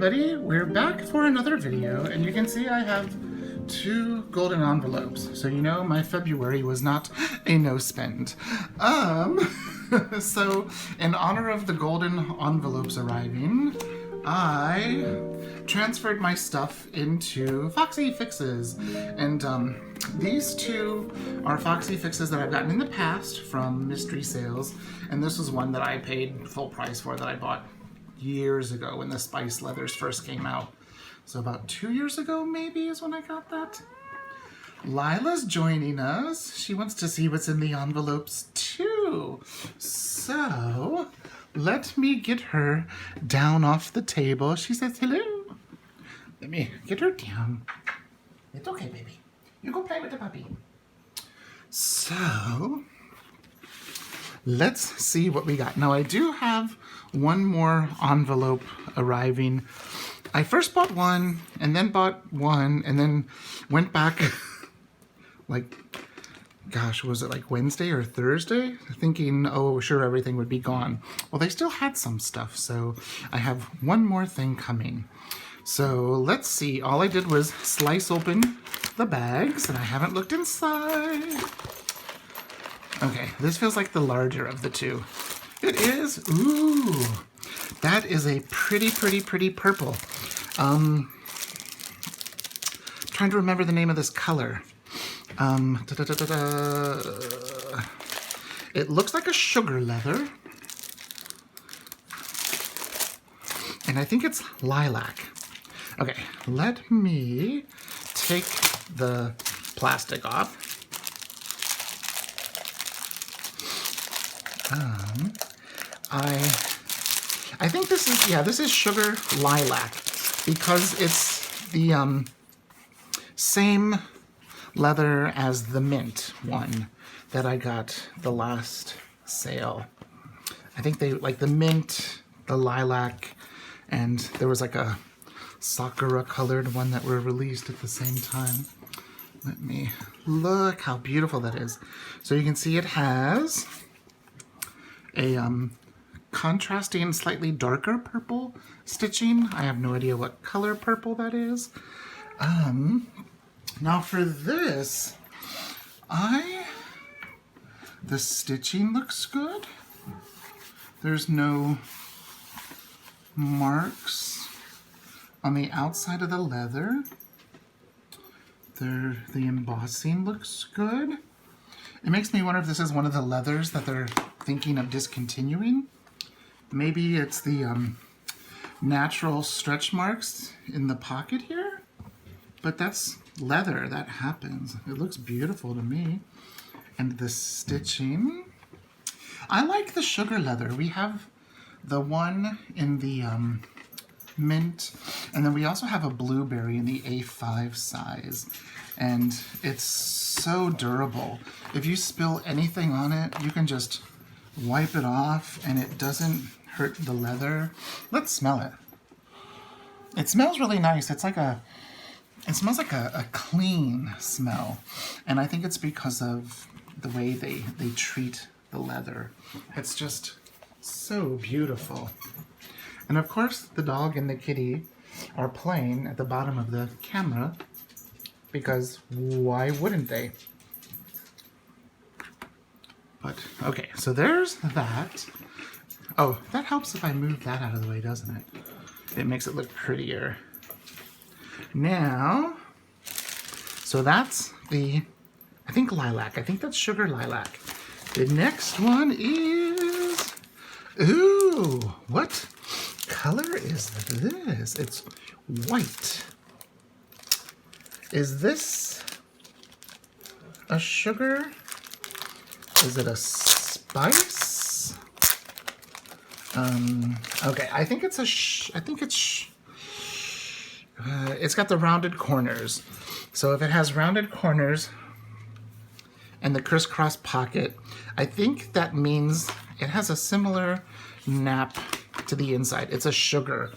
everybody, we're back for another video, and you can see I have 2 golden envelopes, so you know my February was not a no spend. So in honor of the golden envelopes arriving, I transferred my stuff into Foxy Fixes, and these 2 are Foxy Fixes that I've gotten in the past from mystery sales, and this was one that I paid full price for, that I bought years ago when the Spice Leathers first came out. So about 2 years ago maybe is when I got that. Lila's joining us. She wants to see what's in the envelopes too. So let me get her down off the table. She says hello. Let me get her down. It's okay, baby. You go play with the puppy. So let's see what we got. Now I do have one more envelope arriving. I first bought one and then bought one and then went back like, gosh, was it like Wednesday or Thursday? Thinking, oh, sure, everything would be gone. Well, they still had some stuff, so I have one more thing coming. So let's see. All I did was slice open the bags and I haven't looked inside. Okay, this feels like the larger of the 2. It is. Ooh, that is a pretty purple. Trying to remember the name of this color. It looks like a sugar leather. And I think it's lilac. Okay, let me take the plastic off. I think this is sugar lilac because it's the same leather as the mint one that I got the last sale. I think they like the mint, the lilac, and there was like a sakura colored one that were released at the same time. Let me look how beautiful that is. So you can see it has a contrasting, slightly darker purple stitching. I have no idea what color purple that is. Now for this, the stitching looks good. There's no marks on the outside of the leather. The embossing looks good. It makes me wonder if this is one of the leathers that they're thinking of discontinuing. Maybe it's the natural stretch marks in the pocket here, but that's leather, that happens. It looks beautiful to me. And the stitching, I like the sugar leather. We have the one in the mint, and then we also have a blueberry in the A5 size, and it's so durable. If you spill anything on it, you can just wipe it off and it doesn't hurt the leather. Let's smell it. It smells really nice. It smells like a clean smell, and I think it's because of the way they treat the leather. It's just so beautiful. And of course the dog and the kitty are playing at the bottom of the camera, because why wouldn't they? But okay, so there's that. Oh, that helps if I move that out of the way, doesn't it? It makes it look prettier. Now, so that's the, I think lilac. I think that's sugar lilac. The next one is, ooh, what color is this? It's white. Is this a sugar? Is it a spice? Okay, I think it's it's got the rounded corners. So if it has rounded corners and the crisscross pocket, I think that means it has a similar nap to the inside. It's a sugar.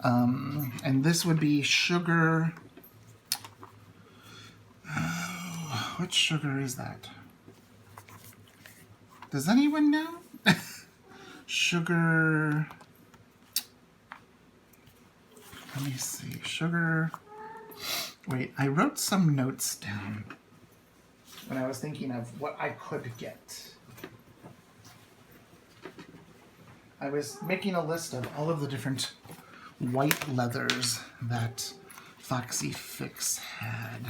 And this would be sugar. What sugar is that? Does anyone know? Sugar. let me see, sugar. Wait, I wrote some notes down when I was thinking of what I could get. I was making a list of all of the different white leathers that Foxy Fix had.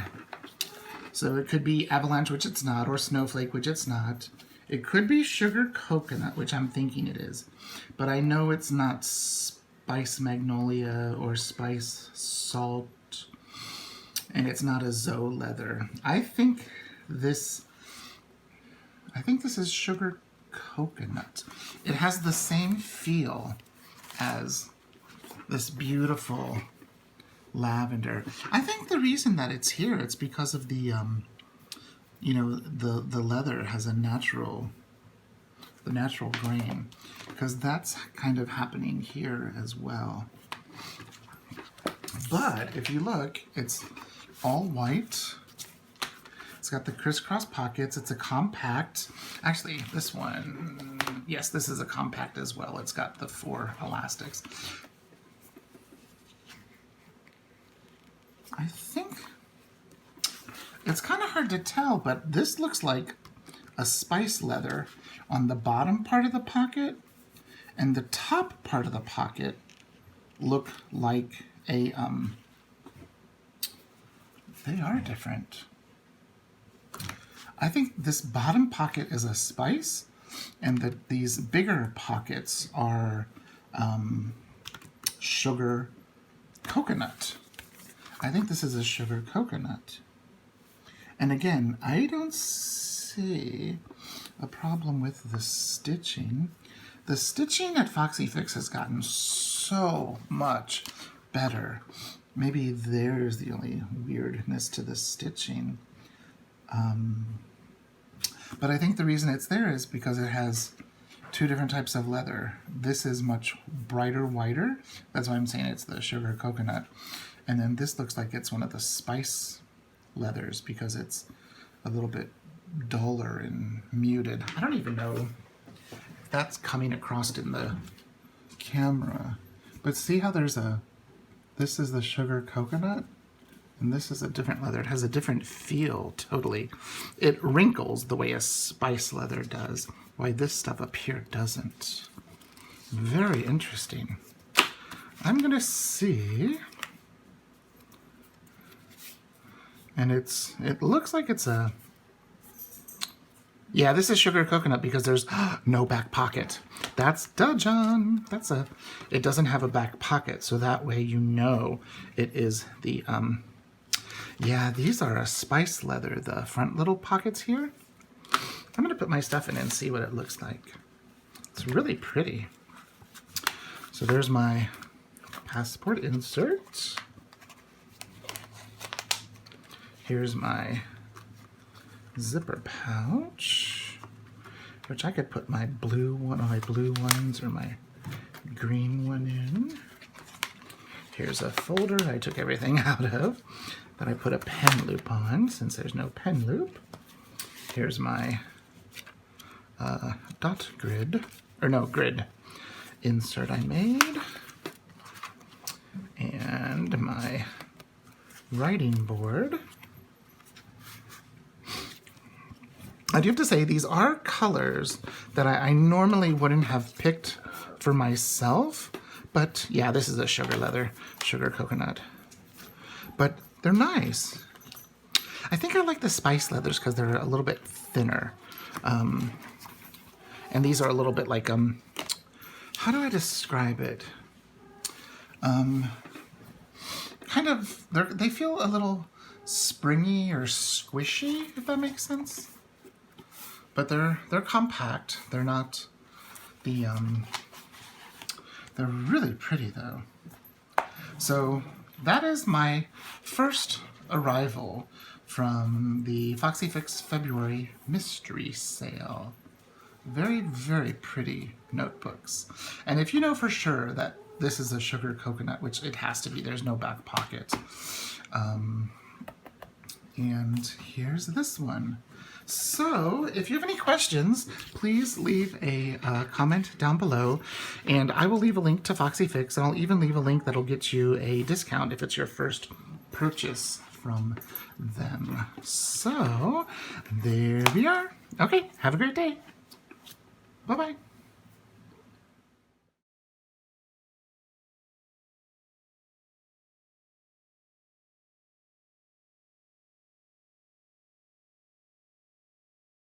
So it could be avalanche, which it's not, or snowflake, which it's not. It could be sugar coconut, which I'm thinking it is. But I know it's not spice magnolia or spice salt. And it's not a Zoe leather. I think this is sugar coconut. It has the same feel as this beautiful lavender. I think the reason that it's here, it's because of the, you know, the leather has the natural grain, because that's kind of happening here as well. But if you look, it's all white. It's got the crisscross pockets. It's a compact. Actually, this one, yes, this is a compact as well. It's got the 4 elastics. I think it's kind of hard to tell, but this looks like a spice leather on the bottom part of the pocket, and the top part of the pocket look like a, they are different. I think this bottom pocket is a spice, and these bigger pockets are sugar coconut. I think this is a sugar coconut. And again, I don't see a problem with the stitching. The stitching at Foxy Fix has gotten so much better. Maybe there's the only weirdness to the stitching. But I think the reason it's there is because it has 2 different types of leather. This is much brighter, whiter. That's why I'm saying it's the sugar coconut. And then this looks like it's one of the spice leathers because it's a little bit duller and muted. I don't even know if that's coming across in the camera. But see how there's this is the sugar coconut, and this is a different leather. It has a different feel, totally. It wrinkles the way a spice leather does, why this stuff up here doesn't. Very interesting. I'm gonna see. And it looks like it's a, yeah, this is sugar coconut because there's no back pocket. That's dudgeon. It doesn't have a back pocket, so that way you know it is the, yeah, these are a spice leather, the front little pockets here. I'm gonna put my stuff in and see what it looks like. It's really pretty. So there's my passport insert. Here's my zipper pouch, which I could put my blue one, or my blue ones, or my green one in. Here's a folder I took everything out of that I put a pen loop on, since there's no pen loop. Here's my grid insert I made, and my writing board. I do have to say, these are colors that I normally wouldn't have picked for myself, but yeah, this is a sugar leather, sugar coconut. But they're nice. I think I like the spice leathers because they're a little bit thinner. And these are a little bit like, how do I describe it? Kind of, they feel a little springy or squishy, if that makes sense. But they're compact. They're not the, they're really pretty though. So that is my first arrival from the Foxy Fix February mystery sale. Very, very pretty notebooks. And if you know for sure that this is a sugar coconut, which it has to be, there's no back pocket. And here's this one. So, if you have any questions, please leave a comment down below, and I will leave a link to Foxy Fix, and I'll even leave a link that'll get you a discount if it's your first purchase from them. So, there we are. Okay, have a great day. Bye-bye.